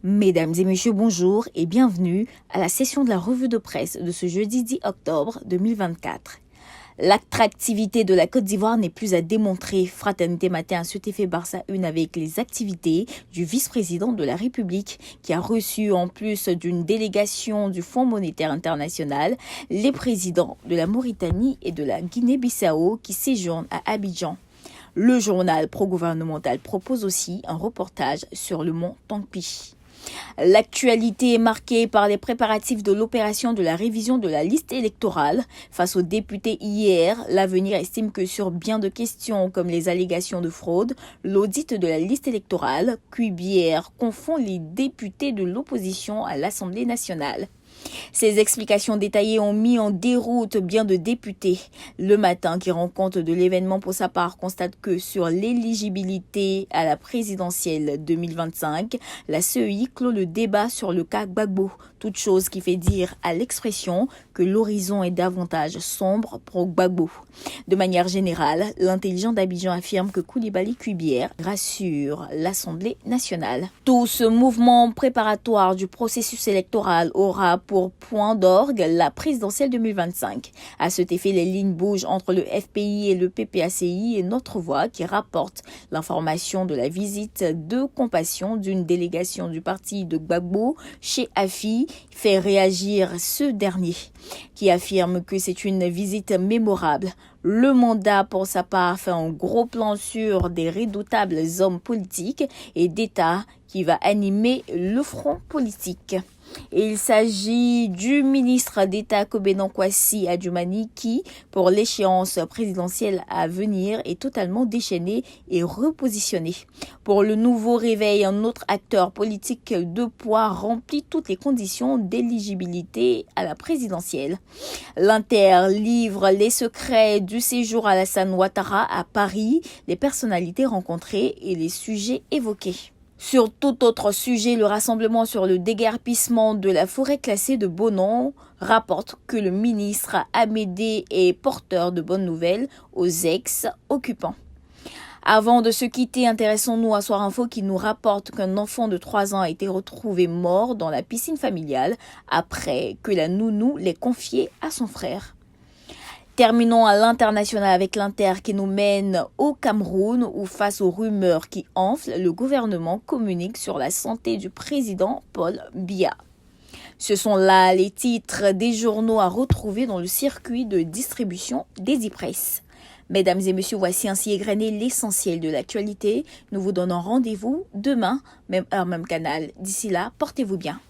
Mesdames et messieurs, bonjour et bienvenue à la session de la revue de presse de ce jeudi 10 octobre 2024. L'attractivité de la Côte d'Ivoire n'est plus à démontrer. Fraternité Matin a souhaité fait Barça une avec les activités du vice-président de la République qui a reçu en plus d'une délégation du Fonds monétaire international les présidents de la Mauritanie et de la Guinée-Bissau qui séjournent à Abidjan. Le journal pro-gouvernemental propose aussi un reportage sur le mont Tankpi. L'actualité est marquée par les préparatifs de l'opération de la révision de la liste électorale. Face aux députés hier, l'Avenir estime que sur bien de questions comme les allégations de fraude, l'audit de la liste électorale, Cubière confond les députés de l'opposition à l'Assemblée nationale. Ces explications détaillées ont mis en déroute bien de députés. Le Matin, qui rend compte de l'événement pour sa part, constate que sur l'éligibilité à la présidentielle 2025, la CEI clôt le débat sur le cas Gbagbo. Toute chose qui fait dire à l'expression que l'horizon est davantage sombre pour Gbagbo. De manière générale, l'intelligent d'Abidjan affirme que Koulibaly Cubière rassure l'Assemblée nationale. Tout ce mouvement préparatoire du processus électoral aura pour point d'orgue la présidentielle 2025. À cet effet, les lignes bougent entre le FPI et le PPACI et Notre Voix qui rapporte l'information de la visite de compassion d'une délégation du parti de Gbagbo chez AFI fait réagir ce dernier qui affirme que c'est une visite mémorable. Le mandat, pour sa part, fait un gros plan sur des redoutables hommes politiques et d'État qui va animer le front politique. Et il s'agit du ministre d'État Kobena Kwasi Adjumani qui, pour l'échéance présidentielle à venir, est totalement déchaîné et repositionné. Pour le nouveau réveil, un autre acteur politique de poids remplit toutes les conditions d'éligibilité à la présidentielle. L'Inter livre les secrets du séjour Alassane Ouattara à Paris, les personnalités rencontrées et les sujets évoqués. Sur tout autre sujet, le rassemblement sur le déguerpissement de la forêt classée de Bonon rapporte que le ministre Amédée est porteur de bonnes nouvelles aux ex-occupants. Avant de se quitter, intéressons-nous à Soir Info qui nous rapporte qu'un enfant de 3 ans a été retrouvé mort dans la piscine familiale après que la nounou l'ait confié à son frère. Terminons à l'international avec l'Inter qui nous mène au Cameroun où face aux rumeurs qui enflent, le gouvernement communique sur la santé du président Paul Biya. Ce sont là les titres des journaux à retrouver dans le circuit de distribution des e-press. Mesdames et messieurs, voici ainsi égrené l'essentiel de l'actualité. Nous vous donnons rendez-vous demain, même heure, même canal. D'ici là, portez-vous bien.